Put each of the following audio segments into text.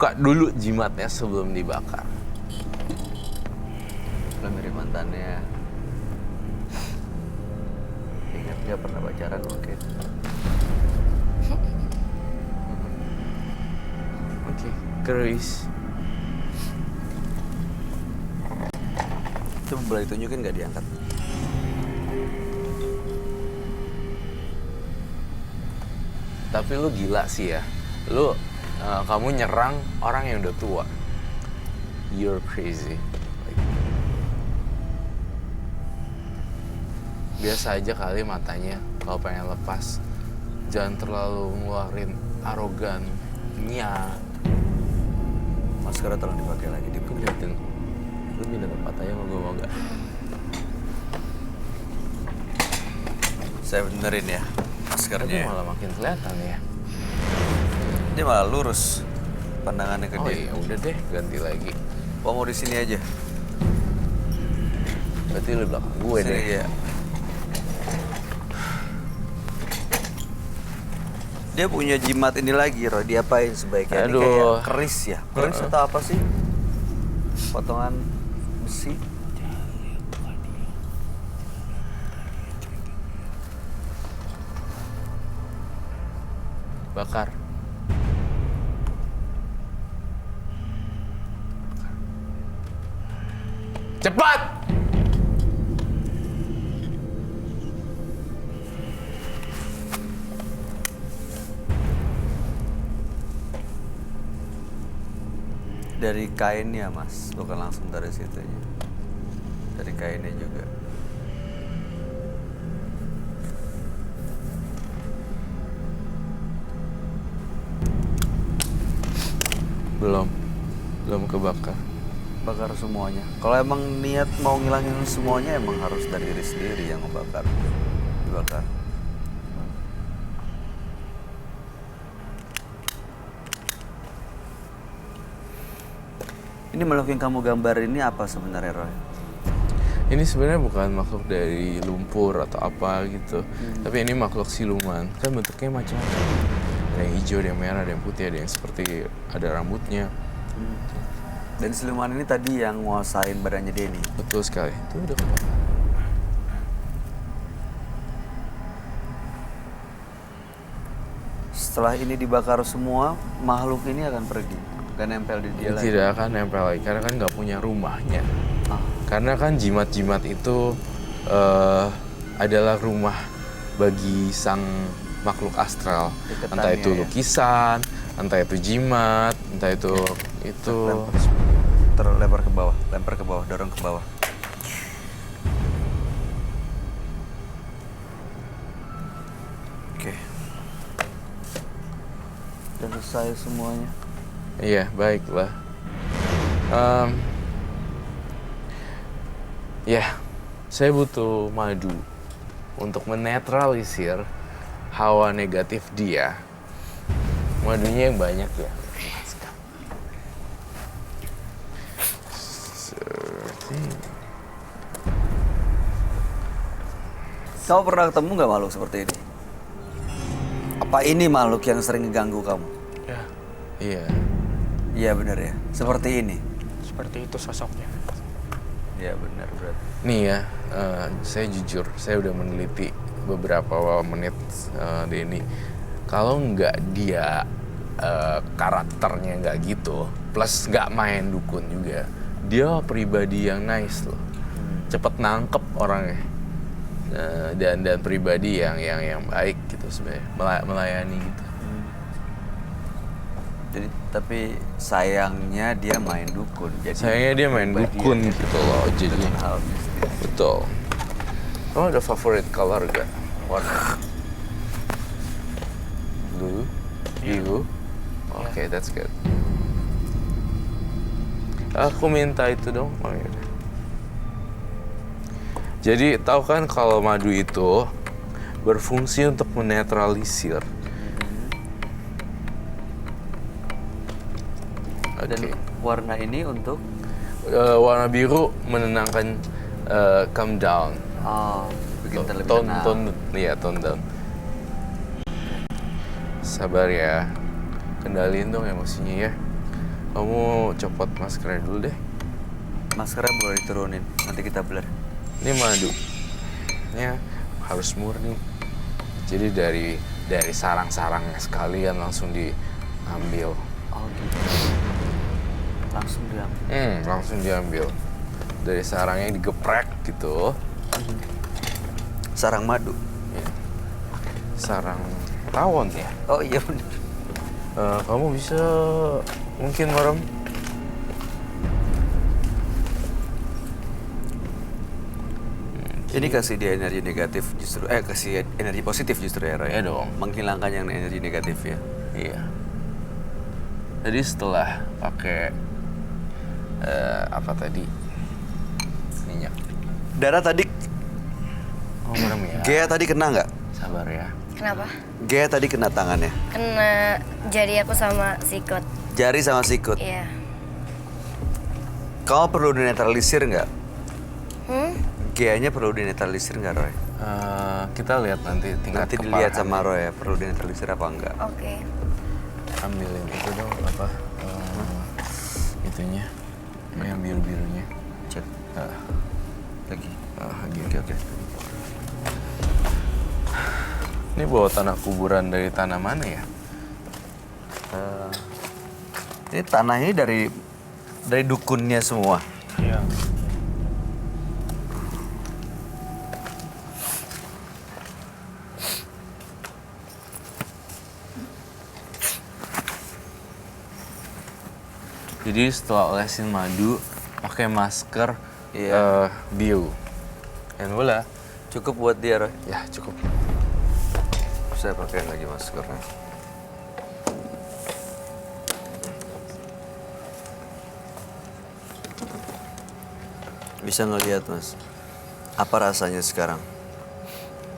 buka dulu jimatnya sebelum dibakar. Lo mirip mantannya. Ingat gak pernah pacaran mungkin? Oke, Chris. Coba boleh tunjukin gak diangkat? Tapi lu gila sih ya. Kamu nyerang orang yang udah tua. You're crazy. Biasa aja kali matanya kalau pengen lepas. Jangan terlalu ngeluarin arogannya. Maskernya tolong dipakai lagi. Gue liatin. Lu pindah tempat aja sama gue mau gak? Saya benerin ya maskernya. Tapi malah makin kelihatan ya. Dia malah lurus pandangannya ke Oh dia. iya, udah deh, ganti lagi. Oh, mau di sini aja. Berarti lu belakang gue Sini deh. ya. Dia punya jimat ini lagi, Roy. Diapain sebaiknya? Ini Aduh. kayak keris ya? Keris atau apa sih? Potongan besi. Bakar. Cepat! Dari kainnya, Mas. Bukan langsung dari situnya. Dari kainnya juga. Belum kebakar. Bakar semuanya. Kalau emang niat mau ngilangin semuanya, emang harus dari diri sendiri yang membakar. Dibakar. Ini makhluk yang kamu gambar ini apa sebenarnya, Roy? Ini sebenarnya bukan makhluk dari lumpur atau apa gitu. Tapi ini makhluk siluman. Kan bentuknya macam-macam. Ada yang hijau, ada yang merah, ada yang putih, ada yang seperti ada rambutnya. Dan siluman ini tadi yang nguasain badannya Denny. Betul sekali. Itu udah kebakar. Setelah ini dibakar semua, makhluk ini akan pergi. Akan nempel di dia lagi. Tidak akan nempel lagi karena kan nggak punya rumahnya. Ah. Karena kan jimat-jimat itu adalah rumah bagi sang makhluk astral. Iketannya Entah itu ya. lukisan, entah itu jimat, entah itu Terlempar ke bawah, lempar ke bawah, dorong ke bawah. Oke. Udah selesai semuanya. Iya, baiklah. Ya, saya butuh madu untuk menetralisir hawa negatif dia. Madunya yang banyak ya. Kamu pernah ketemu nggak makhluk seperti ini? Apa ini makhluk yang sering ngeganggu kamu? Ya, iya. Iya benar ya, seperti ini. Seperti itu sosoknya. Iya benar berarti. Nih ya, saya jujur, saya udah meneliti beberapa menit Denny. Kalau nggak dia karakternya nggak gitu, plus nggak main dukun juga, dia pribadi yang nice loh, cepet nangkep orangnya, dan pribadi yang baik gitu sebenarnya, melayani gitu. Jadi tapi sayangnya dia main dukun. Jadi Sayangnya dia main dukun gitu loh, jadi hal mistis. betul. Kamu ada favorite color gak? Warna? Blue? Biru? Oke, that's good. Aku minta itu dong. Oh, iya. Jadi tahu kan kalau madu itu berfungsi untuk menetralisir. Dan warna ini untuk Warna biru menenangkan, calm down. bikin terlebih tenang. Iya, tone down. Sabar ya, kendaliin dong emosinya ya. Kamu copot maskernya dulu deh. Maskernya boleh diturunin, nanti kita blur. Ini madu. Ini harus murni. Jadi dari sarang-sarangnya sekalian langsung diambil. Oh gitu. Langsung diambil. Langsung diambil. Dari sarangnya digeprek gitu. Sarang madu. Ya. Sarang tawon ya. Oh iya benar. Kamu bisa mungkin merem. Ini kasih dia energi negatif justru, kasih energi positif justru ya Roy? Iya dong. Menghilangkan yang energi negatif ya? Iya. Jadi setelah pakai apa tadi? Minyak. Darah tadi, Oh merem ya. Gea tadi kena nggak? Sabar ya. Kenapa? Gea tadi kena tangannya. Kena jari aku sama sikut. Jari sama sikut. Iya. Kamu perlu dinetralisir nggak? Geanya perlu dinetralisir nggak Roy? Kita lihat nanti tingkat Nanti dilihat sama keparahannya. Roy ya, perlu dinetralisir apa enggak? Oke. Ambilin itu dong apa? Itunya. Yang biru-birunya. Cek Ah, lagi. gitu. Oke. Ini bawa tanah kuburan dari tanah mana ya? Ini tanah ini dari dukunnya semua. Iya. Jadi setelah olesin madu, pakai masker Iya. bio. Dan bola. Cukup buat dia Roy. Ya cukup. Saya pakai lagi maskernya. Bisa ngelihat Mas, apa rasanya sekarang?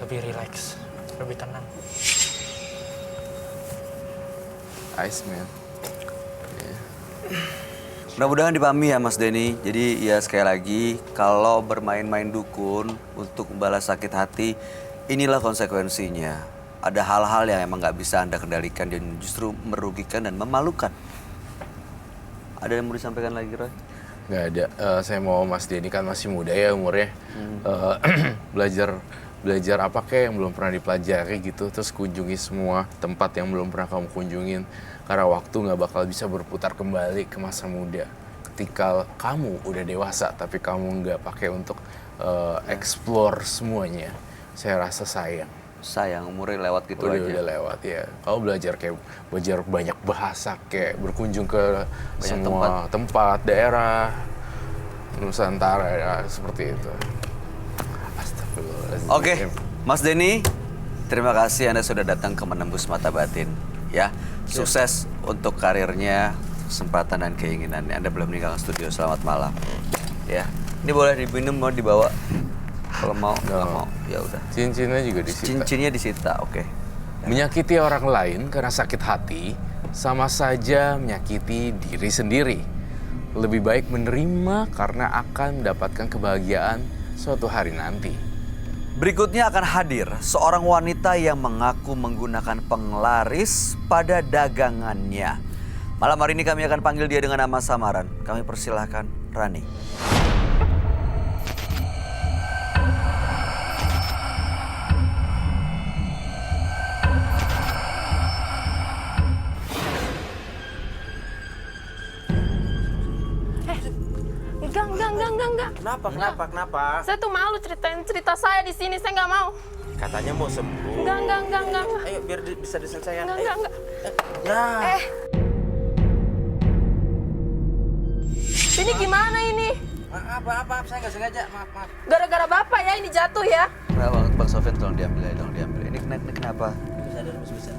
Lebih rileks, lebih tenang. Ice man. Mudah-mudahan dipahami ya Mas Denny. Jadi ya sekali lagi, kalau bermain-main dukun untuk membalas sakit hati, inilah konsekuensinya. Ada hal-hal yang emang nggak bisa Anda kendalikan dan justru merugikan dan memalukan. Ada yang mau disampaikan lagi Roy? Nggak ada. Saya mau Mas Denny kan masih muda ya umurnya. Belajar apa kayak yang belum pernah dipelajari gitu. Terus kunjungi semua tempat yang belum pernah kamu kunjungin. Karena waktu nggak bakal bisa berputar kembali ke masa muda. Ketika kamu udah dewasa tapi kamu nggak pakai untuk explore semuanya. Saya rasa sayang. Sayang umurnya lewat gitu aja. Udah lewat ya. Kamu belajar banyak bahasa kayak berkunjung ke Banyak semua tempat, daerah Nusantara ya, seperti itu. Astagfirullahaladzim. Oke, Mas Denny, terima kasih Anda sudah datang ke Menembus Mata Batin. Ya, sukses untuk karirnya, kesempatan dan keinginannya. Anda belum meninggalkan studio. Selamat malam. Ya, ini boleh diminum, mau dibawa. Kalau mau, nggak mau, ya udah. Cincinnya juga disita. Cincinnya disita, oke. Menyakiti orang lain karena sakit hati sama saja menyakiti diri sendiri. Lebih baik menerima karena akan mendapatkan kebahagiaan suatu hari nanti. Berikutnya akan hadir seorang wanita yang mengaku menggunakan penglaris pada dagangannya. Malam hari ini kami akan panggil dia dengan nama samaran. Kami persilahkan Rani. Enggak. Kenapa? Saya tuh malu ceritain cerita saya di sini, saya nggak mau. Katanya mau sembuh. Enggak. Ayo biar bisa diselesaikan. Enggak. Ya. Ini gimana ini? Maaf, saya nggak sengaja. Maaf. Gara-gara bapak ya ini jatuh ya? Nah, Bang Sofian tolong diambil ya, tolong diambil. Ini kenapa? Bisa.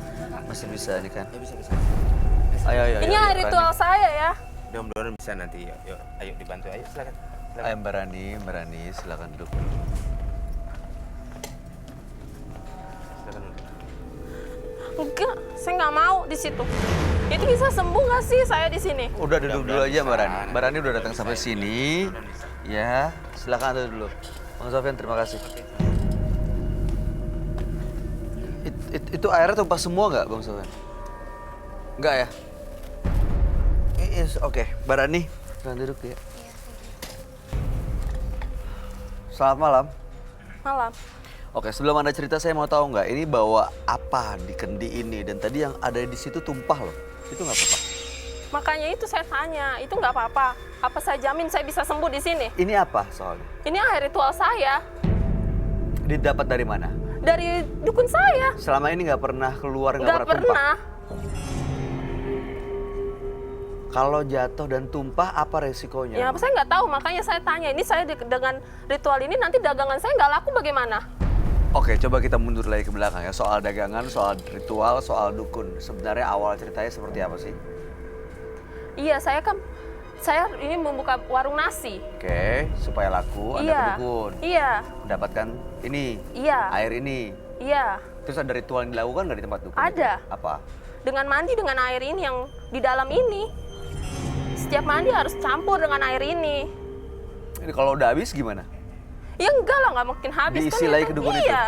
Masih bisa ini kan? Ya bisa. Ayo. Ini hari ritual saya ya. Mudah-mudahan bisa nanti. Yuk, ayo dibantu. Ayo, silakan. Ayo Mbak Rani, silakan duduk. Silakan. Enggak, saya nggak mau di situ. Itu bisa sembuh nggak sih saya di sini? Udah duduk dulu aja Mbak Rani. bisa. Mbak Rani udah datang sampai sini. Ya, silakan duduk dulu. Bang Sofian, terima kasih. Itu airnya tumpah semua nggak Bang Sofian? Nggak ya? Yes, oke. Mbak Rani, silahkan duduk ya. Selamat malam. Malam. Oke, sebelum Anda cerita saya mau tahu nggak, ini bawa apa di kendi ini? Dan tadi yang ada di situ tumpah loh. Itu nggak apa-apa? Makanya itu saya tanya, itu nggak apa-apa. Apa saya jamin saya bisa sembuh di sini? Ini apa soalnya? Ini air ritual saya. Didapat dari mana? Dari dukun saya. Selama ini nggak pernah keluar, nggak Nggak pernah tumpah? pernah. Kalau jatuh dan tumpah, apa resikonya? Ya, saya nggak tahu, makanya saya tanya. Ini saya dengan ritual ini nanti dagangan saya nggak laku bagaimana? Oke, coba kita mundur lagi ke belakang ya. Soal dagangan, soal ritual, soal dukun. Sebenarnya awal ceritanya seperti apa sih? Iya, saya ini membuka warung nasi. Oke, supaya laku, Anda Iya. ke dukun. Iya, Mendapatkan ini, iya, air ini. iya. Terus ada ritual yang dilakukan nggak di tempat dukun? Ada. Itu? Apa? Dengan mandi dengan air ini yang di dalam ini. Setiap mandi harus campur dengan air ini. Ini kalau udah habis gimana? Ya enggak lah, nggak mungkin habis. Diisi kan lagi itu- ke dukun itu? Iya.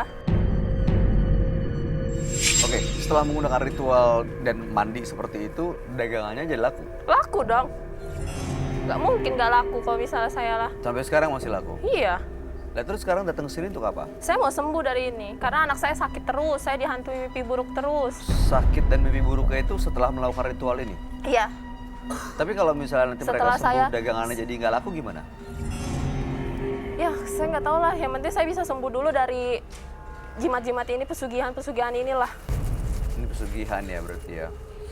Oke, setelah menggunakan ritual dan mandi seperti itu, dagangannya jadi laku. Laku dong. Nggak mungkin nggak laku kalau misalnya saya lah. Sampai sekarang masih laku. Iya. Nah terus sekarang datang ke sini untuk apa? Saya mau sembuh dari ini. Karena anak saya sakit terus. Saya dihantui mimpi buruk terus. Sakit dan mimpi buruknya itu setelah melakukan ritual ini. Iya. Tapi kalau misalnya nanti Setelah mereka sembuh, saya- dagangannya jadi nggak laku gimana? Ya, saya nggak tahu lah. Yang penting saya bisa sembuh dulu dari jimat-jimat ini, pesugihan-pesugihan inilah. Ini pesugihan ya berarti ya.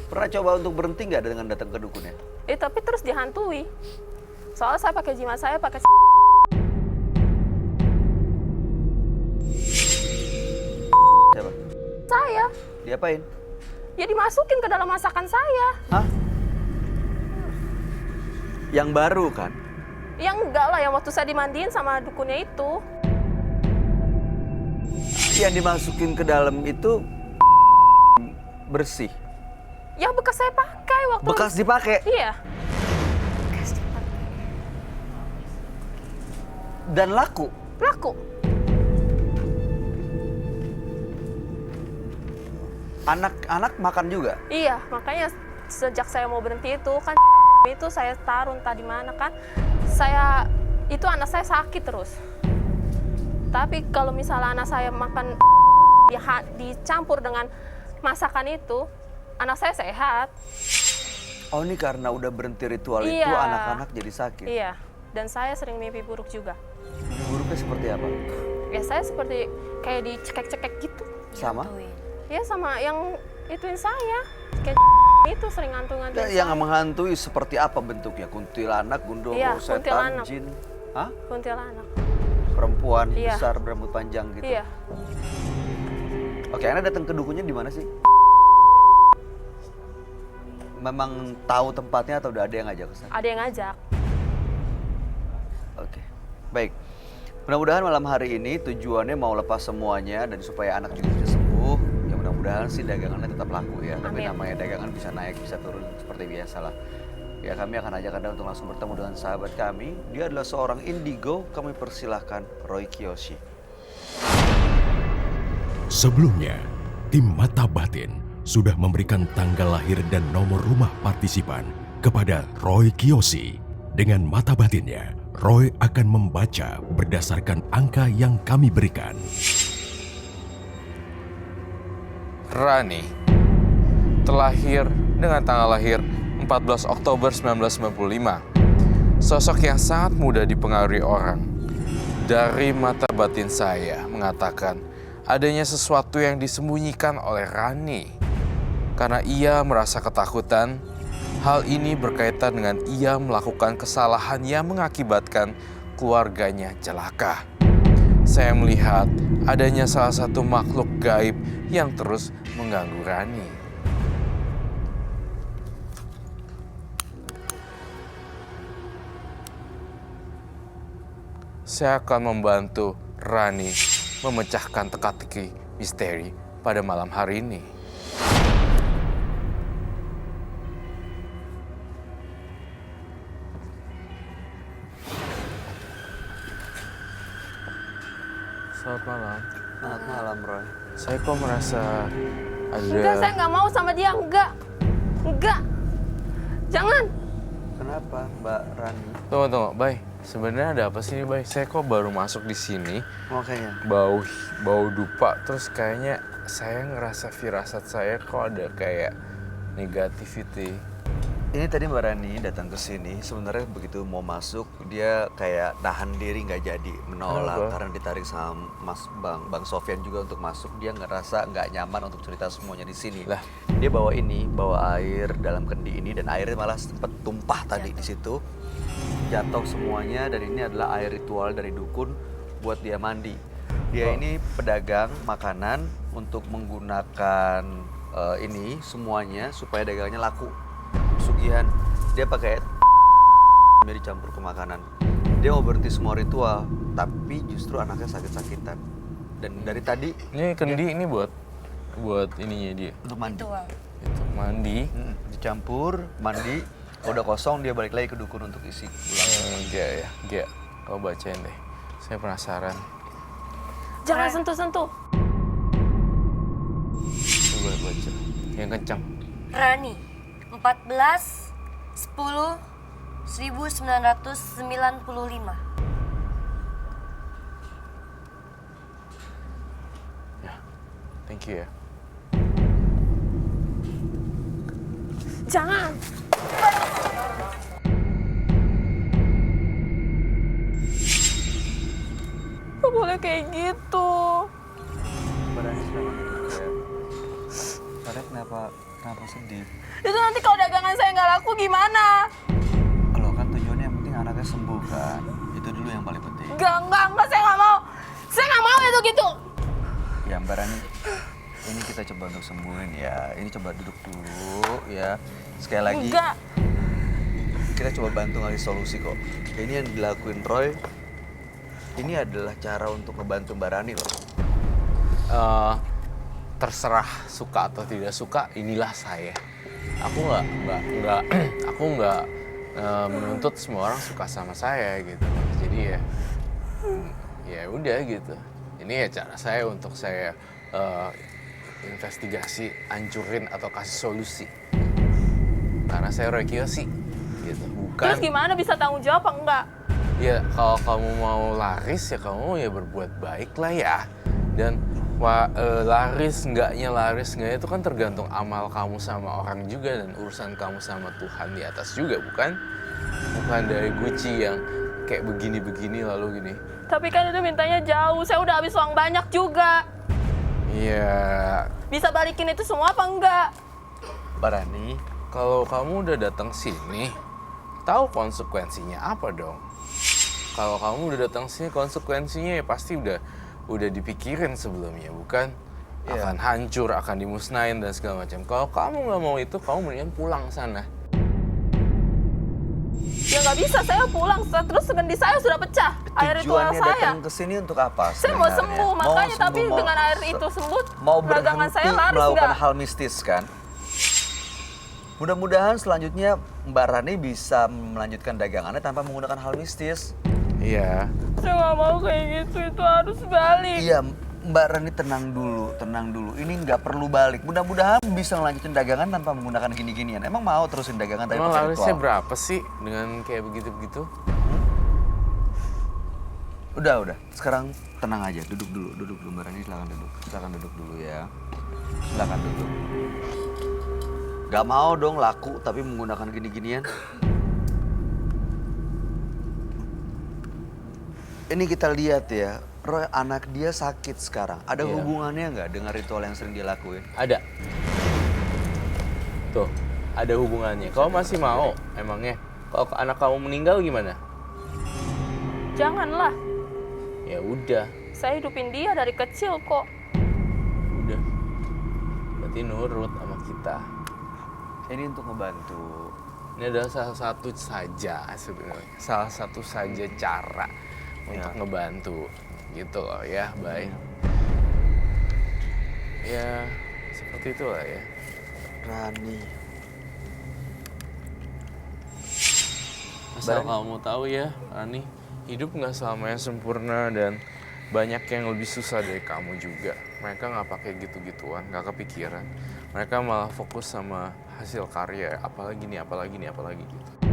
Pernah coba untuk berhenti nggak dengan datang ke dukunnya? Tapi terus dihantui. Soalnya saya pakai jimat saya, pakai Siapa? saya. Diapain? Ya dimasukin ke dalam masakan saya. Hah? Yang baru kan? Ya enggak lah, yang waktu saya dimandiin sama dukunnya itu. Yang dimasukin ke dalam itu bersih. Yang bekas saya pakai waktu... Bekas dipakai Iya. dan laku. Laku. Anak-anak makan juga. Iya, makanya sejak saya mau berhenti itu kan itu saya taruh entah di mana kan. Itu anak saya sakit terus. Tapi kalau misalnya anak saya makan dicampur dengan masakan itu, anak saya sehat. Oh ini karena udah berhenti ritual itu Iya. anak-anak jadi sakit. Iya, dan saya sering mimpi buruk juga. Mimpi buruknya seperti apa? Ya saya seperti kayak dicekek-cekek gitu. Sama? Ya sama yang ituin saya. Kayak itu sering ngantung-ngantung Ya, yang menghantui seperti apa bentuknya? Kuntilanak, gundurwo, Iya, setan, kuntilanak. jin? Hah? kuntilanak. Perempuan Iya. besar berambut panjang gitu? Iya. Oke, Anda datang ke dukunnya di mana sih? Memang tahu tempatnya atau udah ada yang ngajak ke sana? Ada yang ngajak. Oke, baik. Mudah-mudahan malam hari ini tujuannya mau lepas semuanya dan supaya anak juga bisa sembuh. Ya mudah-mudahan sih dagangannya tetap laku ya. Tapi Amin. namanya dagangan bisa naik, bisa turun seperti biasa lah. Ya kami akan ajak Anda untuk langsung bertemu dengan sahabat kami. Dia adalah seorang indigo. Kami persilahkan Roy Kiyoshi. Sebelumnya, tim Mata Batin sudah memberikan tanggal lahir dan nomor rumah partisipan kepada Roy Kiyoshi. Dengan mata batinnya, Roy akan membaca berdasarkan angka yang kami berikan. Rani terlahir dengan tanggal lahir 14 Oktober 1995. Sosok yang sangat mudah dipengaruhi orang. Dari mata batin saya mengatakan adanya sesuatu yang disembunyikan oleh Rani. Karena ia merasa ketakutan, hal ini berkaitan dengan ia melakukan kesalahan yang mengakibatkan keluarganya celaka. Saya melihat adanya salah satu makhluk gaib yang terus mengganggu Rani. Saya akan membantu Rani memecahkan teka-teki misteri pada malam hari ini. Selamat malam. Selamat malam, Roy. Saya kok merasa ada... Enggak, saya nggak mau sama dia. Enggak. Enggak. Jangan. Kenapa, Mbak Rani? Tunggu, Bay. Sebenarnya ada apa sih nih, Bay? Saya kok baru masuk di sini, Makanya. bau dupa, terus kayaknya saya ngerasa firasat saya kok ada kayak negativity. Ini tadi Mbak Rani datang ke sini, sebenarnya begitu mau masuk dia kayak nahan diri nggak jadi menolak. Kenapa? Karena ditarik sama Bang Sofyan juga untuk masuk, dia ngerasa nggak nyaman untuk cerita semuanya di sini. Lah. Dia bawa air dalam kendi ini dan airnya malah sempat tumpah tadi di situ, jatuh semuanya, dan ini adalah air ritual dari dukun buat dia mandi. Dia ini pedagang makanan untuk menggunakan ini semuanya supaya dagangannya laku. Sugihan dia pakai dicampur ke makanan. Dia mau berhenti semua ritual, tapi justru anaknya sakit-sakitan. Dan dari tadi Ini kendi ini buat ininya dia. untuk mandi. Itu mandi. Dicampur, mandi, kalau udah kosong dia balik lagi ke dukun untuk isi ulang. Gia. Kau bacain deh. Saya penasaran. Jangan sentuh-sentuh. Coba baca. Yang kencang. Rani, 14, 10, 1995. Ya. Thank you ya. Jangan. Gak boleh kayak gitu. Badannya kenapa gitu ya? Padahal kenapa sedih? Itu nanti kalau dagangan saya nggak laku gimana? Kalau kan tujuannya yang penting anaknya sembuh kan. Itu dulu yang paling penting. Enggak, saya nggak mau. Saya nggak mau itu gitu. Ya Mbak Rani, ini kita coba untuk sembuhin ya. Ini coba duduk dulu ya. Sekali lagi, Enggak. kita coba bantu ngasih solusi kok. Ini yang dilakuin Roy, ini adalah cara untuk ngebantu Mbak Rani loh. Terserah suka atau tidak suka, inilah saya. Aku nggak menuntut semua orang suka sama saya gitu. Jadi ya udah gitu. Ini ya cara saya untuk saya investigasi, hancurin atau kasih solusi. Karena saya Roy Kiyoshi gitu. Terus Bukan gimana bisa tanggung jawab apa enggak? ya kalau kamu mau laris ya kamu ya berbuat baik lah ya. Dan laris enggaknya itu kan tergantung amal kamu sama orang juga dan urusan kamu sama Tuhan di atas juga, bukan dari Gucci yang kayak begini lalu gini. Tapi kan itu mintanya jauh, saya udah habis uang banyak juga. Iya, Bisa balikin itu semua apa enggak? Mbak Rani, kalau kamu udah datang sini, tahu konsekuensinya apa dong? Kalau kamu udah datang sini, konsekuensinya ya pasti udah dipikirin sebelumnya, bukan? Iya. Akan hancur, akan dimusnahin dan segala macam. Kalau kamu nggak mau itu, kamu mendingan pulang sana. Ya nggak bisa, saya pulang terus segendi saya sudah pecah. Air ritual tujuannya saya. datang ke sini untuk apa? Saya mau sebenarnya? sembuh, makanya sembuh, tapi dengan air itu sembuh, mau dagangan berhenti saya laris melakukan nggak? hal mistis kan? Mudah-mudahan selanjutnya Mbak Rani bisa melanjutkan dagangannya tanpa menggunakan hal mistis. Iya. Saya nggak mau kayak gitu, itu harus balik. Iya, Mbak Rani tenang dulu. Ini nggak perlu balik. Mudah-mudahan bisa melanjutkan dagangan tanpa menggunakan gini-ginian. Emang mau terusin dagangan tapi Emang pakai larisnya ritual? berapa sih dengan kayak begitu-begitu? Udah. Sekarang tenang aja, duduk dulu Mbak Rani, silakan duduk dulu ya. Silakan duduk. Gak mau dong laku tapi menggunakan gini-ginian. Ini kita lihat ya, Roy anak dia sakit sekarang. Ada Iya. hubungannya nggak dengan ritual yang sering dia lakuin? Ada. Tuh, ada hubungannya. Kau masih mau emangnya? Kalau anak kamu meninggal gimana? Janganlah, Ya udah, saya hidupin dia dari kecil kok. udah. Berarti nurut sama kita. Ini untuk ngebantu. Ini adalah salah satu saja sebenarnya. Salah satu saja cara untuk ngebantu gitu loh ya, baik. Ya, seperti itulah ya. Rani. Asal kamu tahu ya, Rani, hidup nggak selamanya sempurna dan banyak yang lebih susah dari kamu juga. Mereka nggak pakai gitu-gituan, nggak kepikiran. Mereka malah fokus sama hasil karya, apalagi nih gitu.